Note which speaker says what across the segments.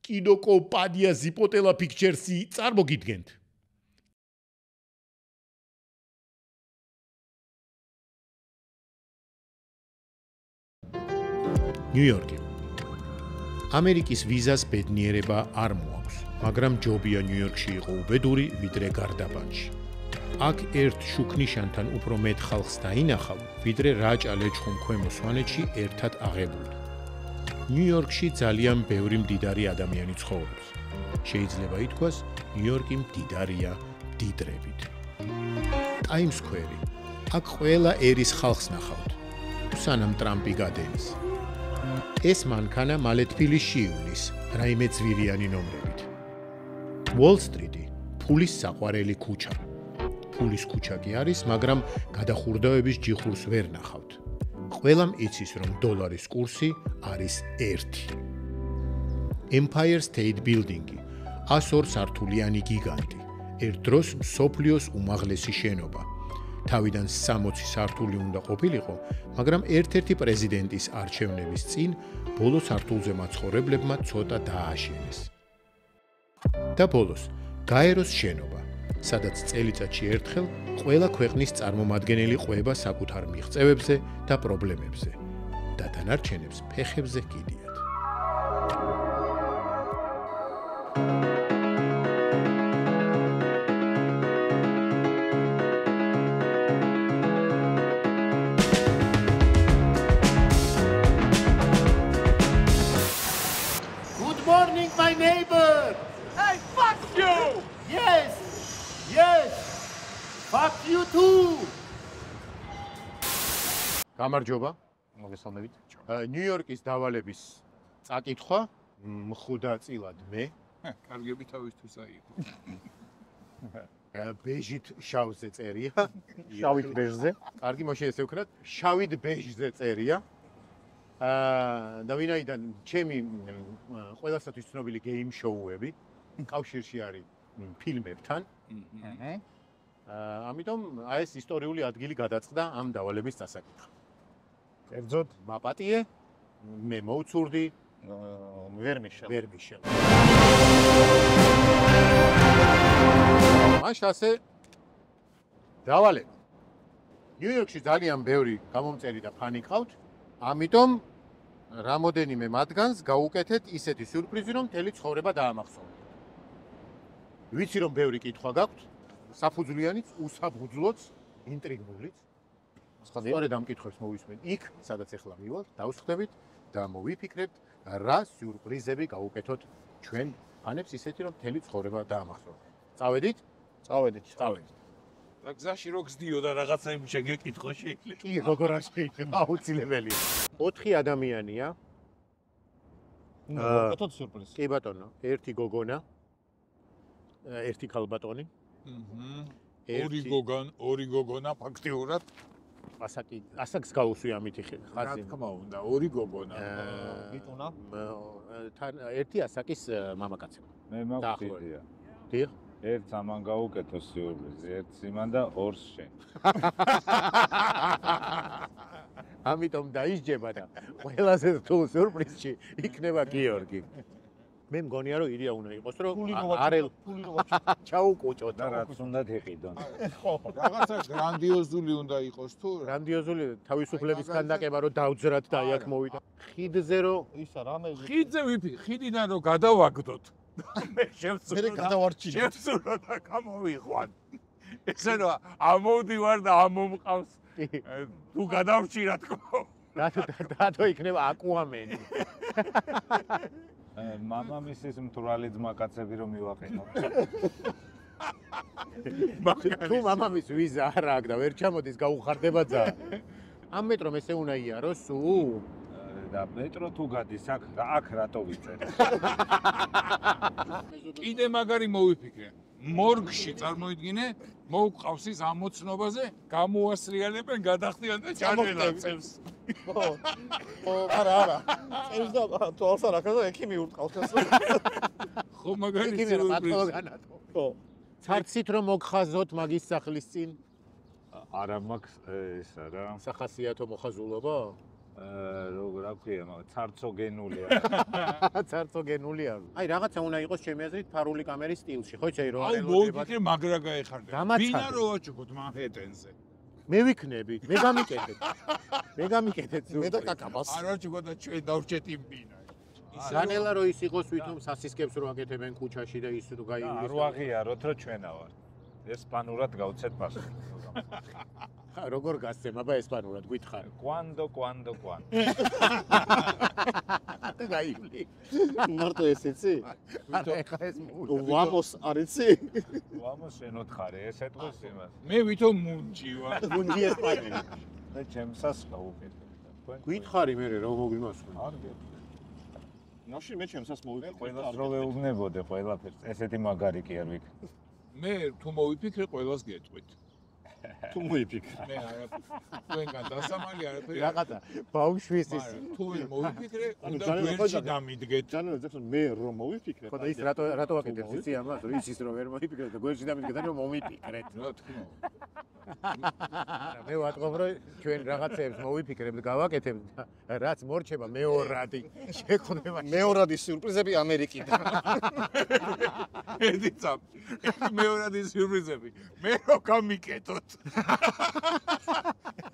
Speaker 1: კინოკომპანია ზიპოტელა პიქჩერსი წარმოგიდგენთ. ნიუ-იორკი. ამერიკის ვიზას ბედნიერება არ მოაქვს, მაგრამ ჯობია ნიუ-იორკში იყო უბედური, ვიდრე გარდაბანში. აქ ერთ შუქნიშანთან უფრო მეტ ხალხს დაინახავ, ვიდრე რაჭა-ლეჩხუმ ქვემო სვანეთში ერთად აღებულ. ნიუ-იორკში ძალიან ბევრი მდიდარი ადამიანი ცხოვრობს. შეიძლება ითქვას, ნიუ-იორკი მდიდარია მდიდრებით. ტაიმს-სკვერი. აქ ყველა ერის ხალხს ნახავთ. სანამ ტრამპი გადენის. ეს მანქანა მალე თბილისში ივლის, რაიმე ძვირიანი ნომრებით. უოლ-სტრიტი ფულის საყვარელი ქუჩა. ფულის ქუჩა კი არის, მაგრამ გადახურდაების ჯიხურს ვერ ნახავთ. ყველამ იცის, რომ დოლარის კურსი არის 1. Empire State Building-ი 102 სართულიანი გიგანტი, ერთ დროს მსოფლიოს უმაღლესი შენობა. თავიდან 60 სართული უნდა ყოფილიყო, მაგრამ ერთ-ერთი პრეზიდენტის არჩევნების წინ ბოლო სართულზე მაცხოვრებლებმა ცოტა დააშენეს. და ბოლოს გაეროს შენობა, სადაც წელიწადში ერთხელ ყველა ქვეყნის წარმომადგენელი ყვება საკუთარ მიღწევებზე და პრობლემებზე და დანარჩენებს ფეხებზე კიდიათ.
Speaker 2: My neighbor!
Speaker 3: Hey, fuck you!
Speaker 2: Yes! Yes! Fuck you too!
Speaker 1: გამარჯობა. მოგესალმებით. ნიუ-იორკის დავალების წაკითხვა მხუდა წილად მე.
Speaker 3: კარგები თავისთვის აიღო.
Speaker 1: ბეჟით შავზე წერია.
Speaker 4: შავით ბეჟზე.
Speaker 1: კარგი, მოშე ესე ვქნათ, შავით ბეჟზე წერია. და ვინაიდან ჩემი ყველასათვის ცნობილი გეიმ შოუები კავშირში არის ფილმებთან. ამიტომ ეს ისტორიული ადგილი გადაწყდა ამ დავალების დასაკითხად.
Speaker 4: კერძოდ
Speaker 1: მაპატიე, მე მოვცურდი,
Speaker 4: ვერ მიშელ.
Speaker 1: მაშ ასე დავალება. ნიუ-იორკში ძალიან ბევრი გამომწერი და ფანი ყავთ. ამიტომ რამოდენიმე მათგანს გაუკეთეთ ისეთი სიურპრიზი, რომ მთელი ცხოვრება დაამახსოვრდეთ. ვიცი რომ ბევრი კითხვა გაქვთ, საფუძვლიანიც, უსაფუძვლოც, ინტრიგულიც. სწორედ ამ კითხვებს მოვისმენ იქ, სადაც ახლა მივალთ, დავსხდებით და მოვიფიქრებთ, რა სიურპრიზები გაუკეთოთ ჩვენ ფანებს ისეთი, რომ მთელი ცხოვრება დაამახსოვრდეთ. წავედით?
Speaker 4: წავედით.
Speaker 3: და გზაში რო გზდიოდა რაღაცა იმ შეგეკითხო შეიძლება.
Speaker 1: კი, როგორ არ შეიძლება, აუცილებელია. 4 ადამიანია.
Speaker 4: გაკეთოთ სიურპრიზი.
Speaker 1: კი ბატონო, ერთი გოგონა, ერთი ქალბატონი.
Speaker 3: ორი გოგონა ფაქტიურად.
Speaker 1: ასაკს გაუსვი ამითი ხაზი.
Speaker 3: რა თქმა უნდა, ორი გოგონა.
Speaker 4: გიტუნა.
Speaker 1: ერთი ასაკის მამაკაცი.
Speaker 5: მე მაქვს
Speaker 1: დიახ.
Speaker 5: ერთს ამან გაუკეთო სიურპრიზი, ერთს იმან და ორს შენ.
Speaker 1: ამიტომ დაისჯება და ყველაზე რთულ სიურპრიზში იქნება გიორგი. მე მგონია რომ ირია უნდა იყოს, რომ არელ ჩაუკუჭოთ
Speaker 5: და რაც უნდა ეყიდონ.
Speaker 4: ხო,
Speaker 3: რაღაცა გრანდიოზული უნდა იყოს თუ
Speaker 1: გრანდიოზული თავისუფლების ქანდაკება რომ დავძრათ და აი აქ მოვიდა. ხიდზე რომ
Speaker 4: ისა რამე
Speaker 3: ხიდზე ვიფიქრე, ხიდიდან რომ გადავაგდოთ. მე
Speaker 4: მე გადავარჩინე.
Speaker 3: შევსურო და გამოვიყვან. ესე რომ ამოვდივარ და ამომყავს. თუ გადავჭირა თქო.
Speaker 1: დადო იქნება აკვამენი.
Speaker 5: მამამისის მთვრალი ძმაკაცები რომ მივაყენო.
Speaker 1: თუ მამამის ვიზა არ აქვს და ვერ ჩამოდის გაუხარდება ძა. ამ მეტრომ ესე უნდა იაროს სულ.
Speaker 5: და მეტრო თუ გადის აქ რატო ვიწერ?
Speaker 3: კიდე მაგარი მოვიფიქრე. მორგში წარმოიდგინე, მოვყავს ის ამოცნობაზე, გამოასრიალებენ, გადახდიან და ჩარელაცებს.
Speaker 4: ხო. არა. წევს და თვალსარაკა და ექიმი ურტყავს ეს.
Speaker 3: ხო მაგარი
Speaker 1: სიურპრიზი. ხო. ცარცით რომ მოგხაზოთ მაგის სახლის წინ?
Speaker 5: არა მაქვს ესა რა.
Speaker 1: სახასიათო მოხაზულობა?
Speaker 5: რა ქვია, ცარცოგენულია.
Speaker 1: ცარცოგენულია. აი რაღაცა უნდა იყოს ჩემი აზრით ფარული კამერის სტილში, ხო იცი რომ
Speaker 3: აუ მოვიფიქრე მაგრა გაეხარდა.
Speaker 1: გამაცხადე.
Speaker 3: ვინ არ ვაჩუქოთ მანჰეტენზე?
Speaker 1: მე ვიქნები, მე გამიკეთებ.
Speaker 4: მე და კაკაბას.
Speaker 3: არ ვაჩუქოთ და ჩვენ დავრჩეთ იმ ბინა.
Speaker 1: რანელა რო ის იყოს ვითომ სასისკებს რო აკეთებენ ქუჩაში და ის რო გაიგოს.
Speaker 5: არ ვაღიაროთ რომ ჩვენა ვარ. ესპანურად გავცეთ პასუხი.
Speaker 1: როგორ გასცემ, აბა ესპანურად გითხარ.
Speaker 5: Cuando.
Speaker 1: თუ გაივლი.
Speaker 4: მარტო ეს იცი?
Speaker 1: ეხა ეს
Speaker 4: ვამოს არ იცი?
Speaker 5: Vamos შენოთხარი, ეს ეთქოს იმას.
Speaker 3: მე ვითომ მუნჯი ვარ.
Speaker 1: გუნჯი ესპანელი.
Speaker 5: და ჩემსას გავუკეთებ.
Speaker 1: გითხარი მე რომ მოგვიმასხო.
Speaker 5: არ გეტყვი.
Speaker 4: ნაში მე ჩემსას მოვიდე
Speaker 5: ყველას რო ვეუბნებოდე ყველაფერს. ესეთი მაგარი კი არ ვიქნა.
Speaker 3: მე თუ მოვიფიქრე ყველას გეტყვით.
Speaker 4: თუ მოიფიქრე.
Speaker 3: მე არა თქვენგან დასამალი არაფერი.
Speaker 1: რაღაცა ბავშვის ის.
Speaker 3: თუ ვერ მოვიფიქრე, უნდა
Speaker 4: ძალიან
Speaker 3: გვერდში
Speaker 4: ხოდა.
Speaker 3: დამიდგეთ.
Speaker 4: ჯანო ზებს მე რომ მოვიფიქრე.
Speaker 1: ხო და ის რატო აკეთებს იცი ამას, რომ ის რომ ვერ მოიფიქრეთ და გვერდში დამიდგეთ რომ მომიფიქრეთ.
Speaker 3: რა თქმა უნდა.
Speaker 1: მე ვატყობ რომ ჩვენ რაღაცებს მოვიფიქრებთ, გავაკეთებთ და რაც მორჩება მეორადი შეხვდება.
Speaker 4: მეორადი სიურპრიზები ამერიკიდან.
Speaker 3: ერთი წამი. მეორადი სიურპრიზები. მე რო გამიკეთოთ.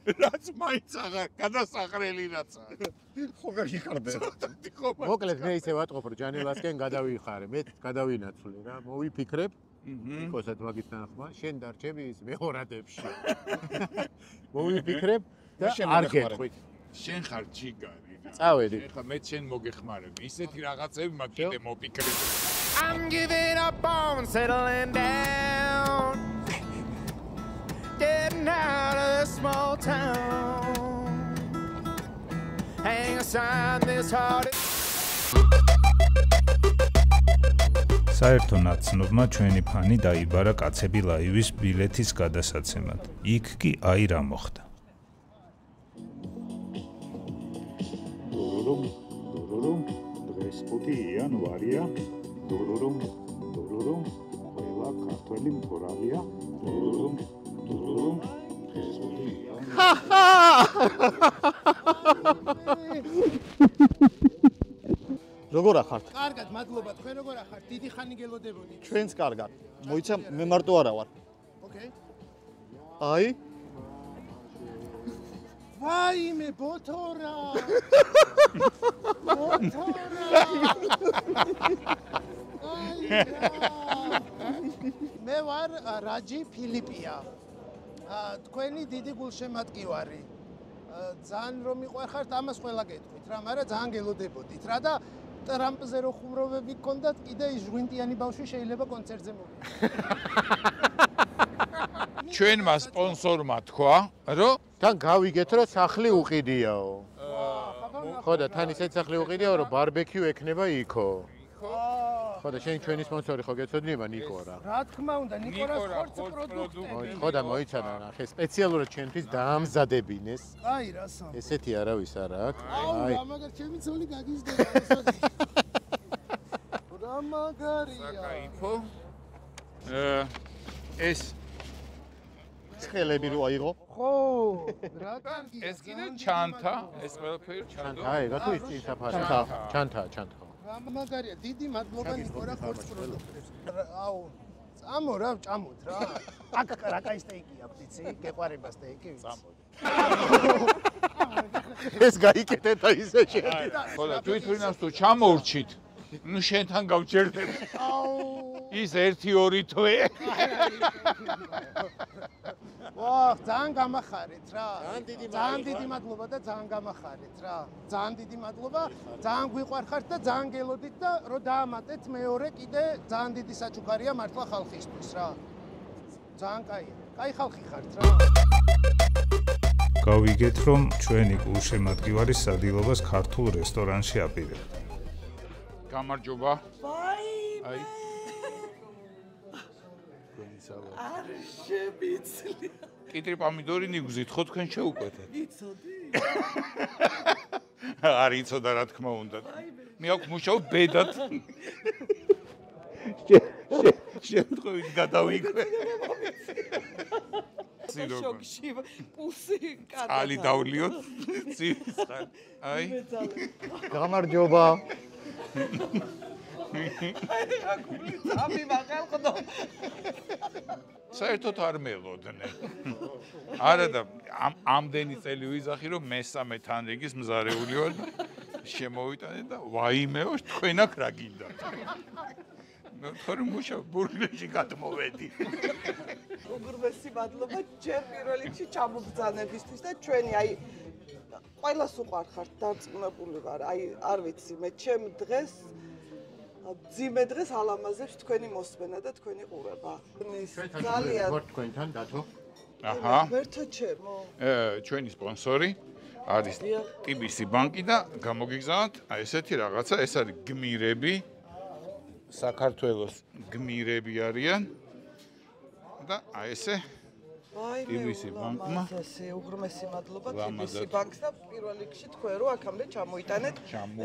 Speaker 3: რაც მაინც აღარ გადასახრელი რაც არის.
Speaker 4: ხო გიხარდე.
Speaker 1: მოკლედ მე ისე ვატყობ რომ ჯანელასკენ გადავიხარე, მე გადავინაცვლე რა, მოვიფიქრებ. იქოსაც მაგით ნახმა, შენ დარჩები ის მეორადებში. მოვიფიქრებ და არ გეტყვით.
Speaker 3: შენ ხარ ჯიგარი რა.
Speaker 1: წავედი.
Speaker 3: ეხლა მე შენ მოგეხმარებ. ისეთი რაღაცები მაგ კიდე მოფიქრებ.
Speaker 2: I'm giving up on settling down, getting out of this small town. Hang a sign this heart.
Speaker 5: საერთო ნაცნობმა ჩვენი ფანი დაიბარა კაცები ლაივის ბილეთის გადასაცემად. იქ კი აი რა მოხდა.
Speaker 6: დურურუმ დღეს 5 იანვარია. დურურუმ ყველა ქართველი მგორალია. დურურუმ დღეს 5
Speaker 4: როგორ ახართ?
Speaker 7: კარგად, მადლობა. თქვენ როგორ ახართ? დიდი ხანი გელოდებოდით.
Speaker 4: ჩვენც კარგად. მოიცა მე მარტო არა ვარ.
Speaker 7: ოკეი.
Speaker 4: აი
Speaker 7: ვაიმე, ბოთორა. მე ვარ რაჯი ფილიპია. თქვენი დიდი გულშემატკივარი. ძალიან რომ მიყვარხართ, ამას ყველა გეტყვით რა, მაგრამ ძალიან გელოდებოდით რა და ტრამპზე რო ხუმრობები გქონდათ, კიდე ის ჟღვინტიანი ბავშვი შეიძლება კონცერტზე მოვიდეს.
Speaker 3: ჩვენმა სპონსორმა თქვა, რომ
Speaker 1: თან გავიგეთ რომ სახლი უყიდიაო. ხო და თან ისეთ სახლი უყიდიაო რომ ბარბეკიუ ექნება იქო. ხო და შენ ჩვენი სპონსორი ხო გეცოდინება ნიკო რა.
Speaker 7: რა თქმა უნდა, ნიკორას ხორცი პროდუქტები.
Speaker 1: ხო და მოიცადა ნახე სპეციალურად ჩვენთვის დაამზადებინეს.
Speaker 7: აი რასა.
Speaker 1: ესეთი არავის არა აქვს.
Speaker 7: აი, მაგარ ჩემი ძოლი გაგიზდება ესეთი. რა მაგარია.
Speaker 3: საკაიფო. ეს
Speaker 4: ხელები რო აიღო.
Speaker 7: ხო, რა კარგია.
Speaker 3: ეს კიდე ჩანთა, ეს ყველაფერი ჩანდა.
Speaker 1: აი, რატო ის წინ საფარი? ჩანთა.
Speaker 7: რა მაგარია, დიდი მადლობა ნიკორა ხორცი პროდუქტებს. აუ, წამო რა, ჭამოთ რა. აკ რა კაი სტეიკი აქვს, იცი? გეყარება სტეიკი ვიცი. წამოთ.
Speaker 1: ეს გაიკეთეთ და ისე შეედი.
Speaker 3: ხო და თვითონაც თუ ჩამოვრჩით, ნუ შენთან გავჯერდები.
Speaker 7: აუ.
Speaker 3: ის 1-2 თვე.
Speaker 7: ვაჰ, ძალიან გამახარეთ რა. ძალიან დიდი მადლობა და ძალიან გამახარეთ რა. ძალიან დიდი მადლობა. ძალიან გვიყვარხართ და ძალიან გელოდით და რომ დაამატეთ მეორე კიდე ძალიან დიდი საჩუქარია მართლა ხალხისთვის რა. ძალიან კაია. კაი ხალხი ხართ რა.
Speaker 5: გავიგეთ რომ ჩვენი გულშემატკივარი სადილობას ქართულ რესტორანში აპირებდა.
Speaker 3: გამარჯობა.
Speaker 7: აი. არ შემიცლი.
Speaker 3: კიტრი პომიდორი ნიგზით ხო თქვენ შეუკვეთეთ?
Speaker 7: იცოდი?
Speaker 3: არ იცოდა რა თქმა უნდა. მე აქვს მუშაობ ბედად. შემთხვევით გადავიქვე. იცი როგორ.
Speaker 8: შოკში პულსი კარგად.
Speaker 3: ალი დავლიოთ ცივის ხარ. აი.
Speaker 4: გამარჯობა.
Speaker 8: ამი მაგალყდო.
Speaker 3: საერთოდ არ მელოდნენ. არა და ამდენი წელი ვიზახი რომ მესამე თანრიგის მზარეული ვარ. შემოვიტანე და ვაიმეო თქვენ აქ რა გინდათ. მე თორე მუშა ბურგერში გადმოვედი.
Speaker 8: უგრმესი მადლობა ჯერ პირველ რიგში ჩამოგბრძანებისთვის და ჩვენი აი ყველას უყვარხართ დარწმუნებული ვარ. აი არ ვიცი მე ჩემ დღეს ძიმე დღეს ალამაზებს თქვენი მოსმენა და თქვენი ყურება. ძალიან
Speaker 1: ვარ თქვენთან დათო.
Speaker 3: აჰა.
Speaker 8: ვერთო ჩემო.
Speaker 3: ჩვენი სპონსორი არის TBC ბანკი და გამოგიგზავნოთ აი ესეთი რაღაცა, ეს არის გმირები. საქართველოს გმირები არიან და აი ესე TBC ბანკმა
Speaker 8: უღრმესი მადლობა TBC ბანკს და პირველ რიგში თქვენ რო აქამდე ჩამოიტანეთ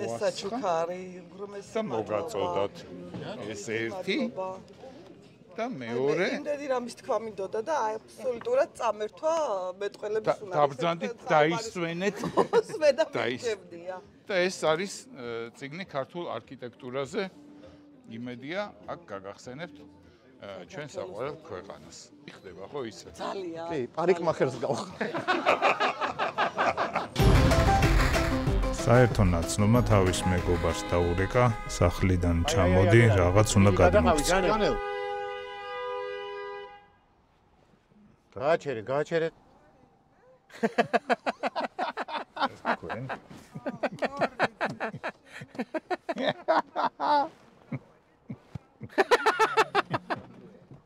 Speaker 8: ეს საჩუქარი უღრმესი
Speaker 3: და მოგაწოდოთ ეს ერთი და მეორე
Speaker 8: იმდენი რამის თქვა მინდოდა და აბსოლუტურად წამერთვა მეტყველების უნდა
Speaker 3: დაბრძანდით დაისვენეთ
Speaker 8: დაისვენდია
Speaker 3: და ეს არის წიგნი ქართულ არქიტექტურაზე იმედია აქ გაგახსენებთ ჩვენ საყვარელ ქვეყანას. იხდება ხო ისე?
Speaker 8: ძალიან.
Speaker 4: კი, პარიკმახერს გავხარ.
Speaker 5: საერთო ნაცნობმა თავის მეგობარს დაურეკა, სახლიდან ჩამოდი, რაღაც უნდა გადმოგვცე.
Speaker 1: გააჩერე.
Speaker 5: თქვენ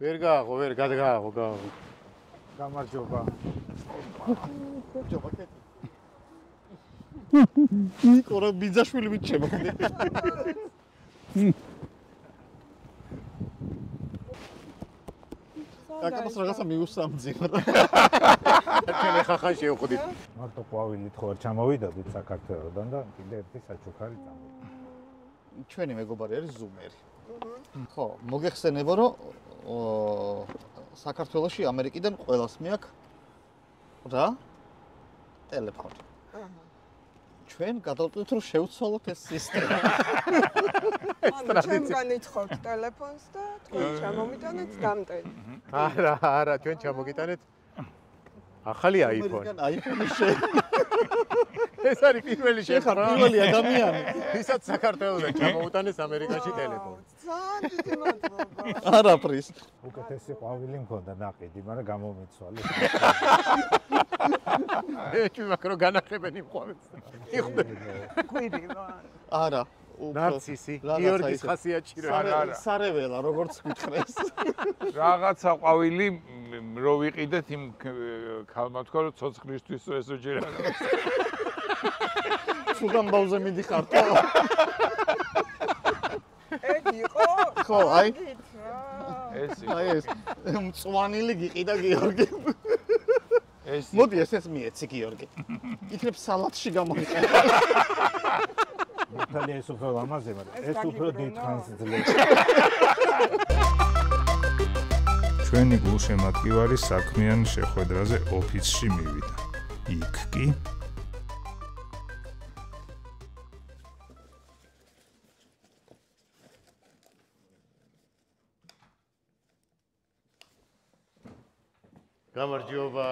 Speaker 1: ვერ გადაგააღო.
Speaker 5: გამარჯობა.
Speaker 4: ნიკო რა ბიძაშვილი ვით შემოხდი. აკაკას რაღაცა მიუსამძიმრა.
Speaker 1: თქვენ ხახა შევხვდით.
Speaker 5: მარტო ყვავილით ხო არ ჩამოვიდოდით საქართველოსდან და კიდე ერთი საჩუქარი წამოვიდა.
Speaker 4: ჩვენი მეგობარი არის ზუმერი. ხო, მოგეხსენება რომ საქართველოში ამერიკიდან ყველას მიაქვს რა? ტელეფონი. ჩვენ გადავწყვიტეთ რომ შევცვალოთ ეს სისტემა.
Speaker 8: ჩვენ განითხოვთ ტელეფონს და თქვენ ჩამომიტანეთ დამტენი.
Speaker 1: არა, ჩვენ ჩამოგიტანეთ ახალი iPhone.
Speaker 4: iPhone-ი
Speaker 1: ეს არის პირველი შეხვედრა.
Speaker 4: პირველი ადამიანი.
Speaker 1: ვისაც საქართველოსთან ჩამოუტანეს ამერიკაში ტელეფონი.
Speaker 8: ძალიან დიდი მადლობა.
Speaker 4: არაფრის.
Speaker 5: უკეთესი ყვავილი მქონდა ნაყიდი, მაგრამ გამომიცვალე.
Speaker 1: ეჭვი მაქვს რომ განახებენ იმ ყვავილს.
Speaker 8: გვიდი რა.
Speaker 4: არა.
Speaker 1: ნარცისი, გიორგის ხასიათში რა.
Speaker 4: სარეველა, როგორც გითხრეს.
Speaker 3: რაღაცა ყვავილი რო ვიყიდეთ იმ ქალმა თქვა რომ ცოცხლისთვის ესო ჯერ არა.
Speaker 4: სულთან ბავზე მიდიხარ თო.
Speaker 8: ეგ იყო?
Speaker 4: ხო, აი.
Speaker 3: ეს
Speaker 4: ეს მწვანილი გიყიდა გიორგი.
Speaker 3: ეს
Speaker 4: მოდი ეს მიეცი გიორგი. იქნებ სალატში გამოიყენე.
Speaker 5: მართალია ეს უფრო ლამაზე, მაგრამ ეს უფრო დიდხანს ძლებს. ჩვენი გულშემატკივარი საქმიან შეხვედრაზე ოფისში მივიდა. იქ კი
Speaker 1: გამარჯობა.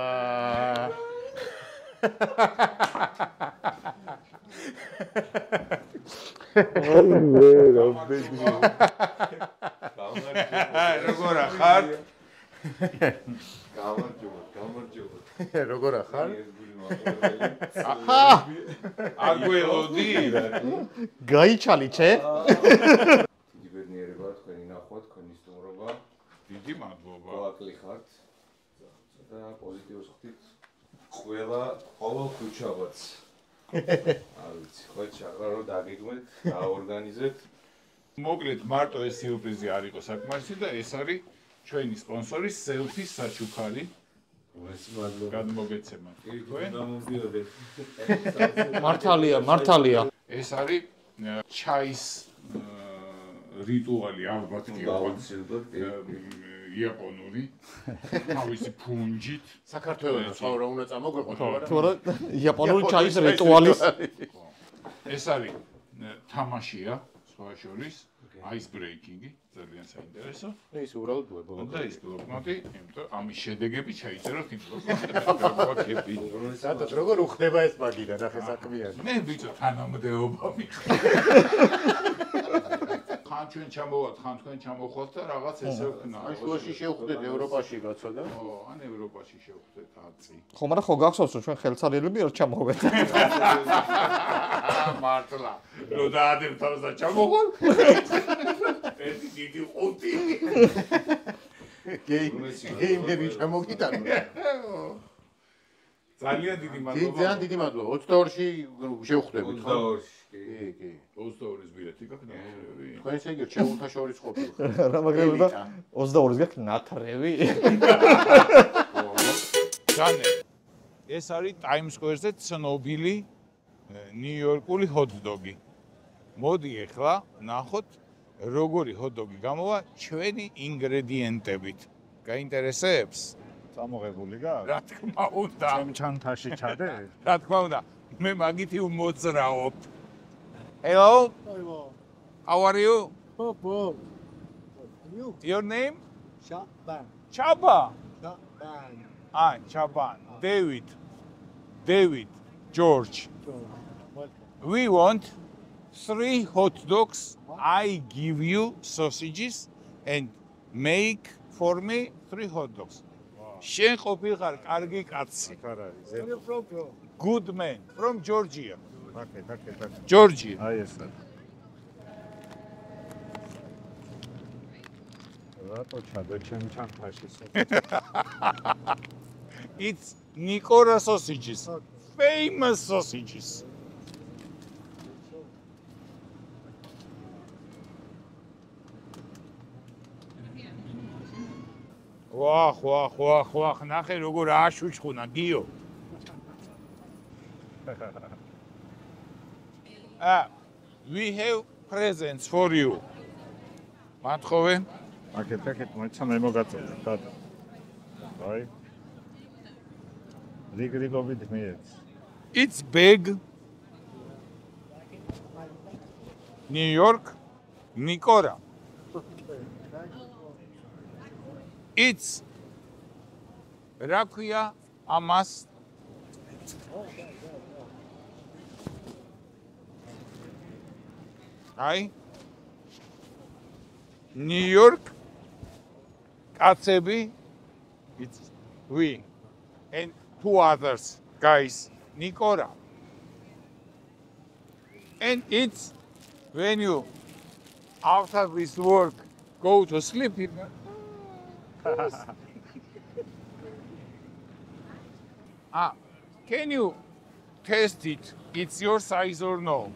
Speaker 3: როგორ ხარ?
Speaker 1: როგორ ხარ?
Speaker 3: არ გველოდი?
Speaker 4: გაიჩალი ჩე?
Speaker 9: დიდი ბედნიერება თქვენი ნახვა, თქვენი სტუმრობა.
Speaker 3: დიდი მადლობა.
Speaker 9: გვაკლი ხართ. და პოზიტივს ხვდით ყველა ქუჩაბაც. არ ვიცი, ხო ჩაღარ რომ დაგიგმეთ, დაორგანიზებთ.
Speaker 3: მოკლედ მარტო ეს სიურპრიზი არ იყო საკმარისი და ეს არის ჩვენი სპონსორი სელფის საჩუქარი. გადმოგეცემათ.
Speaker 4: მართალია.
Speaker 3: ეს არის ჩაის რიტუალი ალბათ კი. იაპონური თავისი ფუნჯით
Speaker 1: საქართველოს ცხოვრა უნდა წამოგვეყო თუ არა?
Speaker 4: თუ არა იაპონური ჩაის რიტუალის
Speaker 3: ეს არის თამაშია სხვა შორის ice breaking-ი ძალიან საინტერესო
Speaker 1: ის უბრალოდ ბლოკი
Speaker 3: და ის ბლოკნოტი იმიტომ ამის შედეგები ჩაიწეროთ იმ ბლოკნოტებში
Speaker 1: სადაც როგორ უხდება ეს მაგიდა ნახე საქმეა
Speaker 3: მე ბიჭო თანამდებობა მიხარ ხან ჩვენ ჩამოვართ ხან თქვენ ჩამოხვალთ და რაღაც ესე ვქნა
Speaker 1: აი შუაში შევხვდეთ ევროპაში კაცო და
Speaker 3: ან ევროპაში შევხვდეთ აწი
Speaker 4: ხო მაგრამ ხო გახსოვს რომ ჩვენ ხელცარიელები არ ჩამოვეთ
Speaker 3: მართლა რო დაადებ თავს და ჩამოხვალ ერთი დიდი ყუთი
Speaker 1: გეიმები ჩამოგიტანო
Speaker 3: ძალიან დიდი მადლობა
Speaker 1: ძალიან დიდი მადლობა 22-ში შევხვდებით ხო
Speaker 3: 22-ში კი 22-ის ბილეთი გაქვს ნათრევი
Speaker 1: თქვენ ესე იგი შეულთა შორის ყოფილ
Speaker 4: რა მაგრამ და 22-ის გაქვს ნათრევი
Speaker 3: ჯანე ეს არის Times Square-ზე ცნობილი ნიუ-იორკული ჰოთ-დოგი მოდი ახლა ნახოთ როგორი ჰოთ-დოგი გამოვა ჩვენი ინგრედიენტებით გაინტერესებს
Speaker 6: წამოღებული გაქვს?
Speaker 3: რა თქმა უნდა.
Speaker 6: ჩემ ჩანთაში ჩადე?
Speaker 3: რა თქმა უნდა. მე მაგითი უმოძრაობ. Hello. How are you?
Speaker 7: Bob. You?
Speaker 3: Your name?
Speaker 7: Chaban.
Speaker 3: Chaba.
Speaker 7: Chaban.
Speaker 3: Ah, Chaban. David. George. We want 3 hot dogs. I give you sausages and make for me 3 hot dogs. შენ ყოფილიყარ კარგი კაცი. Good man from Georgia. Georgia.
Speaker 6: აი ესა. რატო ჩადე ჩემ ჩანთაში?
Speaker 3: It's Nikora sausages. Famous sausages. ვახ, ნახე როგორ აშუჩხუნა გიო. We have presents for you. მათხოვე.
Speaker 6: აკეთ, მოიცა მე მოგაწოდე. აი. რიგრიგობით მიეც.
Speaker 3: It's big. New York, Nikora. It's რა ქვია ამას აი New York კაცები it's we and 2 others guys Nikora and it's when you after this work go to sleep can you test it? It's your size or no?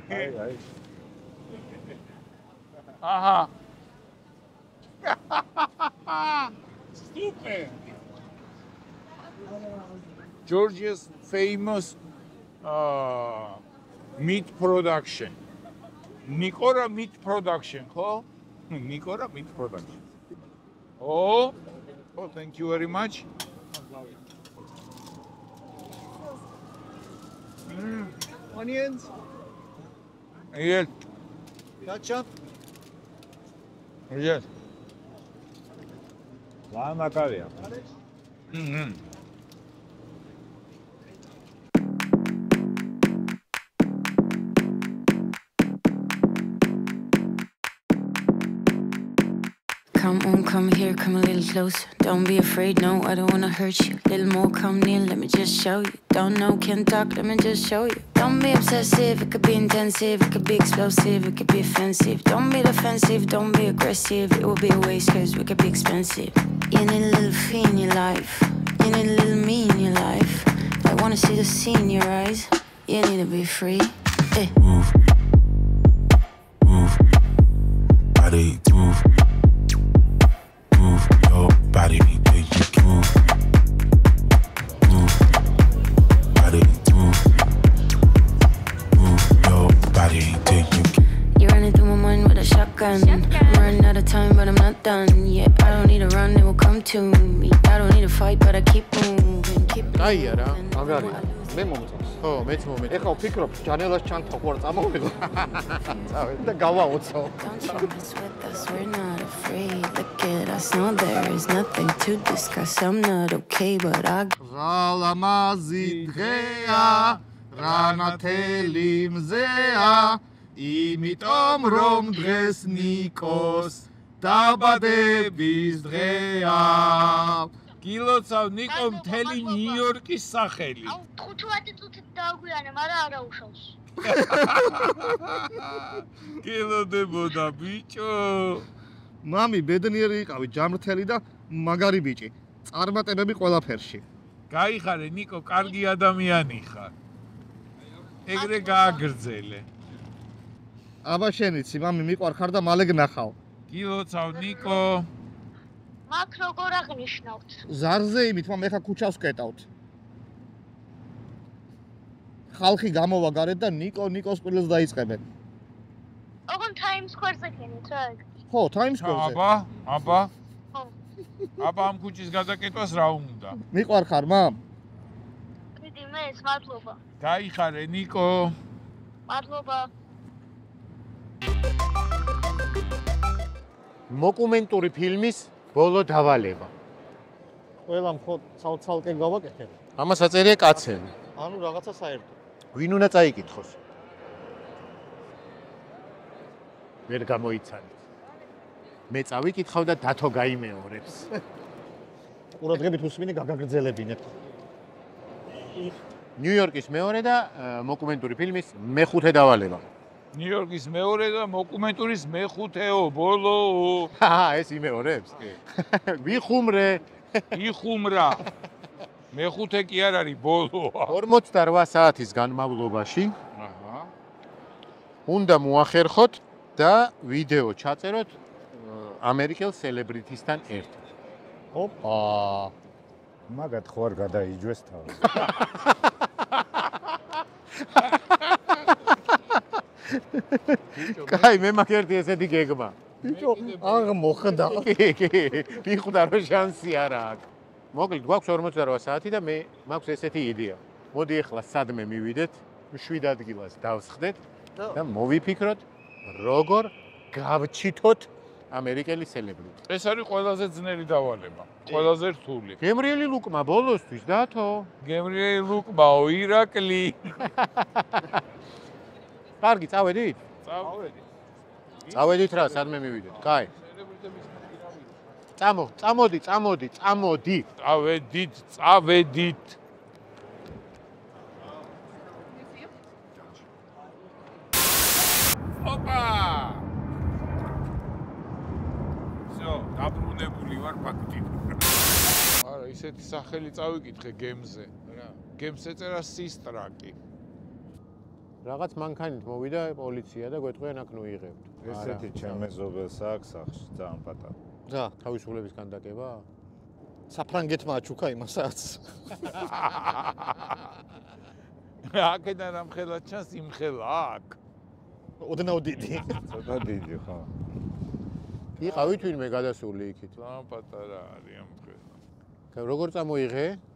Speaker 6: Ai.
Speaker 3: Aha. Super. Georgia's famous meat production. Nikora meat production, huh? Nikora meat production. Oh, thank you very much.
Speaker 7: Onions?
Speaker 3: Yes.
Speaker 7: Ketchup?
Speaker 3: Yes.
Speaker 6: ლამაკარია.
Speaker 10: Come on, come here, come a little closer. Don't be afraid, no, I don't wanna hurt you. Little more, come near, let me just show you. Don't know, can't talk, let me just show you. Don't be obsessive, it could be intensive, it could be explosive, it could be offensive. Don't be defensive, don't be aggressive, it will be a waste cause we could be expensive. You need a little fee in your life, you need a little me in your life. I wanna see the sea in your eyes, you need to be free. Hey.
Speaker 11: Move, body, move. Move your body, then you can move. Move, body, move your body, then you can.
Speaker 10: You're running through my mind with a a shotgun. I'm running out of time, but I'm not done. Yeah, I don't need to run, it will come to me. I don't need to fight, but I keep moving.
Speaker 1: კაია რა.
Speaker 4: მაგარი. მე მომწონს.
Speaker 1: ხო, მეც მომეწონს.
Speaker 4: ეხლა ვფიქრობ, ჯანელას ჩანთა ყوار წამოვიდო. წავედ და გავაოცო.
Speaker 10: Don't you mess with us, we're not afraid. Look at us, no, there is nothing to discuss. I'm not okay, but I
Speaker 4: ღალამაზი დღეა, რანათელი მზეა, იმიტომ რომ დღეს ნიკოს დაბადების დღეა.
Speaker 3: გილოცავ ნიკო მთელი ნიუ-იორკის სახელი.
Speaker 12: 15 წუთით დააგვიანე, მაგრამ არ აუშავს.
Speaker 3: გილოდებოდა ბიჭო.
Speaker 4: მამი ბედნიერი იყავი, ჯამრთელი და მაგარი ბიჭი. წარმატებები ყველაფერში.
Speaker 3: გაიხარე ნიკო, კარგი ადამიანი ხარ. ეგრე გააგრძელე.
Speaker 4: აბა შენიცი, მამი მიყვარხარ და მალე გნახავ.
Speaker 3: გილოცავ ნიკო.
Speaker 12: მაგ როგორ აღნიშნავთ?
Speaker 4: ზარზე იმით, მამ ეხა ქუჩას ვკეტავთ. ხალხი გამოვა გარეთ და ნიკოს პილს დაიწყებენ.
Speaker 12: ოღონ Times Square-ზე ქენით რა?
Speaker 4: ხო, Times Square-ზე.
Speaker 3: აბა. აბა ამ ქუჩის გადაკეთვას რა უნდა?
Speaker 4: მიყვარხარ, მამ?
Speaker 12: კიდე მეც, მადლობა.
Speaker 3: გაიხარე ნიკო.
Speaker 12: მადლობა.
Speaker 1: მოკუმენტური ფილმის ბოლო დავალება.
Speaker 4: ყველა მხოლოდ ცალ-ცალკე გავაკეთებ.
Speaker 1: ამას აწერია კაცები.
Speaker 4: ანუ რაღაცა საერთო.
Speaker 1: ვინ უნდა წაიკითხოს? ვერ გამოიცანეთ. მე წავიკითხავ და დათო გაიმეორებს.
Speaker 4: ყურადღებით უსმინე გაგაგრძელებინეთ.
Speaker 1: ნიუ-იორკის მეორე და მოკუმენტური ფილმის მეხუთე დავალება.
Speaker 3: ნიუ-იორკის მეორე და მოკუმენტურის მეხუთეო ბოლო.
Speaker 1: ეს იმეორებს? ვიხუმრე.
Speaker 3: იხუმრა. მეხუთე კი არ არის ბოლოა.
Speaker 1: 48 საათის განმავლობაში უნდა მოახერხოთ და ვიდეო ჩაწეროთ ამერიკელ სელებრიტისთან ერთად.
Speaker 6: ოპა. მაგათ ხო არ გადაიჯვეს თავი.
Speaker 1: კაი, მე მაქვს ერთი ესეთი გეგმა.
Speaker 4: ბიჭო, აღმოხდა.
Speaker 1: კი, მიხვდა რომ შანსი არ აქვს. მოკლედ გვაქვს 48 საათი და მე მაქვს ესეთი იდეა. მოდი ახლა სადმე მივიდეთ, 7 ადგილას დავსხდეთ და მოვიფიქროთ, როგორ გავჩითოთ ამერიკელი სელებრიტი.
Speaker 3: ეს არის ყველაზე ძნელი დავალება, ყველაზე რთული.
Speaker 1: გემრიელი ლუკმა ბოლოსთვის დათო.
Speaker 3: გემრიელი ლუკმა ირაკლი.
Speaker 1: კარგი, წავედით?
Speaker 3: წავედით.
Speaker 1: წავედით რა, სადმე მივიდეთ. კაი. წამოდი. წავედით.
Speaker 3: ოპა! всё, დაბრუნებული ვარ ფაქტით. არა, ისეთი სახელი წავიკითხე გემზე. რა? გემს ეწერა სისტრაკი.
Speaker 1: რაღაც მანქანით მოვიდა პოლიცია და გვეტყვიან აქ ნუიღებთ.
Speaker 6: ესეთი ჩემეზობელს აქვს სახში, ძალიან პატარა.
Speaker 4: რა,
Speaker 1: თავისუფლების კანდაკება?
Speaker 4: საფრანგეთმა აჩუქა იმასაც.
Speaker 3: აქედან რამ ხელა ჩანს იმ ხელა აქ.
Speaker 4: ოდნავ დიდი.
Speaker 6: ცოტა დიდი ხო.
Speaker 1: იყავით ვინმე გადასული იქით?
Speaker 3: ძალიან პატარა არის ამ ხელა.
Speaker 1: როგორ წამოიღე?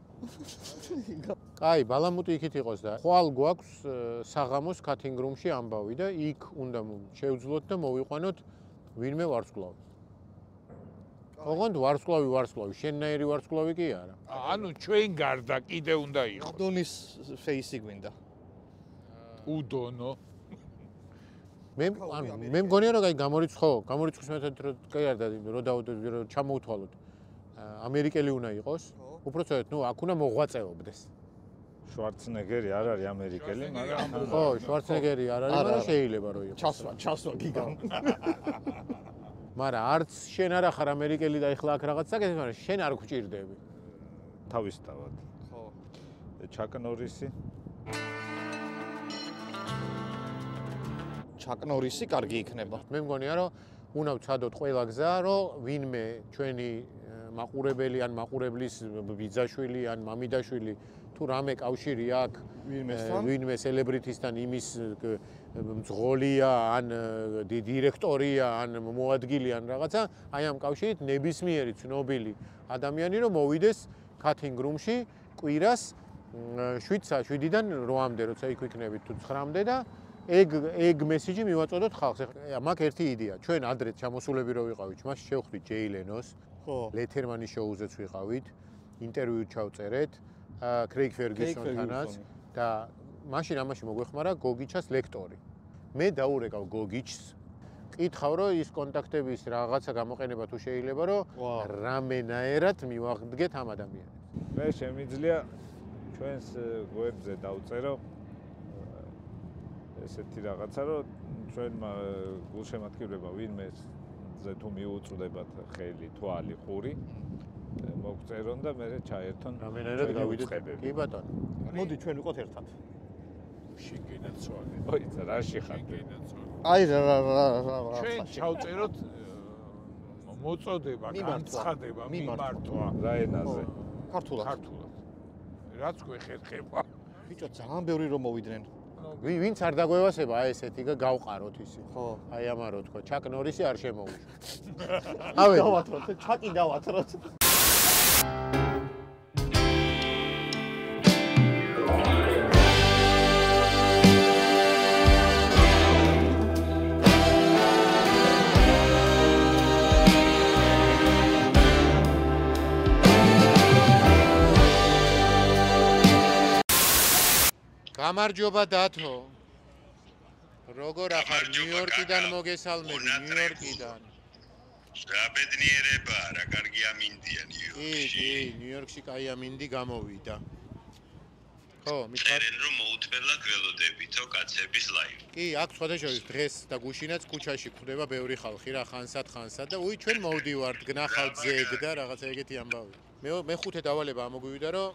Speaker 1: კაი, ბალამუტი იქით იყოს და ხვალ გვაქვს საღამოს კათინგრუმში ამბავი და იქ უნდა შევძლოთ და მოვიყვანოთ ვინმე ვარსკვლავი. ოღონდ ვარსკვლავი, შენნაირი ვარსკვლავი კი არა.
Speaker 3: ანუ ჩვენ გარდა კიდე უნდა იყოს.
Speaker 4: უდონის ფეისი გვინდა.
Speaker 3: უდონო.
Speaker 1: მე მგონია რომ გამორიცხვის მეთოდით კი არ და რომ ჩამოუთვალოთ. ამერიკელი უნდა იყოს. უბრალოდ აქ უნდა მოღვაწეობდეს.
Speaker 6: შვარცნეგერი არ არის ამერიკელი, მაგრამ
Speaker 1: ხო, შვარცნეგერი არ არის, მაგრამ შეიძლება რომ იყოს.
Speaker 4: ჩასვა გიგამ.
Speaker 1: მაგრამ არც შენ არ ახარ ამერიკელი და ეხლა აქ რაღაც საკეთებ, მაგრამ შენ არ გვჭირდები.
Speaker 6: თავისთავად.
Speaker 4: ხო.
Speaker 6: ჩაკ ნორისი?
Speaker 4: ჩაკ ნორისი კარგი იქნება.
Speaker 1: მე მგონია რომ უნდა ვცადოთ ყველა გზა, რომ ვინმე ჩვენი მაყურებელი ან მაყურებლის ბიძაშვილი ან მამიდაშვილი თუ რამე კავშირი აქვს ვინმე სელებრიტისთან იმის მძღოლია, ან დირექტორია, ან მოადგილი, ან რაღაცა, აი ამ კავშირით ნებისმიერი ცნობილი ადამიანი რომ მოვიდეს cutting room-ში კვირას 7-დან 8-მდე, როცა იქ ვიქნებით თუ 9-მდე და ეგ მესიჯი მივაწოდოთ ხალხს. მაგ ერთი იდეა. ჩვენ ადრე ჩამოსულები რო ვიყავით, მას შევხვდით ჯეი ლენოს, ლეთერმანის შოუზეც ვიყავით, ინტერვიუ ჩავწერეთ, კრეიგ ფერგუსონთანაც და მაშინ ამაში მოგვეხმარა გოგიჩას ლექტორი. მე დაურეკავ გოგიჩს, კითხავ რომ ის კონტაქტების რაღაცა გამოყენება თუ შეიძლება რომ რამენაერად მივაღდგეთ ამ ადამიანებს.
Speaker 5: მე შემიძლია ჩვენს გვერდზე დავწერო ესეთი რაღაცა რომ ჩვენ გულშემატკივრება ვინმეზე თუ მიუწვდებათ ხელი, თვალი, ყური მოგწერონ და მე ჩაერთონ
Speaker 1: რამენაერად გავიდეთ. კი ბატონო.
Speaker 4: მოდი ჩვენ ვიყოთ ერთად.
Speaker 3: შეგინაცვალე.
Speaker 5: ოიცა რაში ხარ?
Speaker 4: აი რა.
Speaker 3: ჩვენ ჩავწეროთ მოწოდება, განცხადება, მიმართვა
Speaker 5: რა ენაზე?
Speaker 3: ქართულად. რაც გვეხერხება.
Speaker 4: ბიჭო, ძალიან ბევრი რომ მოვიდნენ.
Speaker 1: ვინც არ დაგვევასება აი ესეთი და გავყაროთ ისი. ხო. აი ამარო თქვა, ჩაკ ნორისი არ შემოუშვა.
Speaker 4: ავე დავათროთ, ჩაკი დავათროთ.
Speaker 1: გამარჯობა დათო. როგორ ახარ ნიუ-იორკიდან მოგესალმები, ნიუ-იორკიდან.
Speaker 13: რა ბედნიერება, რა კარგი ამინდია ნიუ-იორკში.
Speaker 1: კი, ნიუ-იორკში კაი ამინდი გამოვიდა. ხო, მითხარ
Speaker 13: რომ მოუთმელად ველოდებითო კაცების ლაივი.
Speaker 1: კი, აქ სხვადასხვა დღეს და გუშინაც ქუჩაში გვხვდება ბევრი ხალხი რა ხანსად და ჩვენ მოვდივართ გნახავთ ზეგ და რაღაცა ეგეთი ამბავი. მე ხუთე დავალება ამოგვივიდა რომ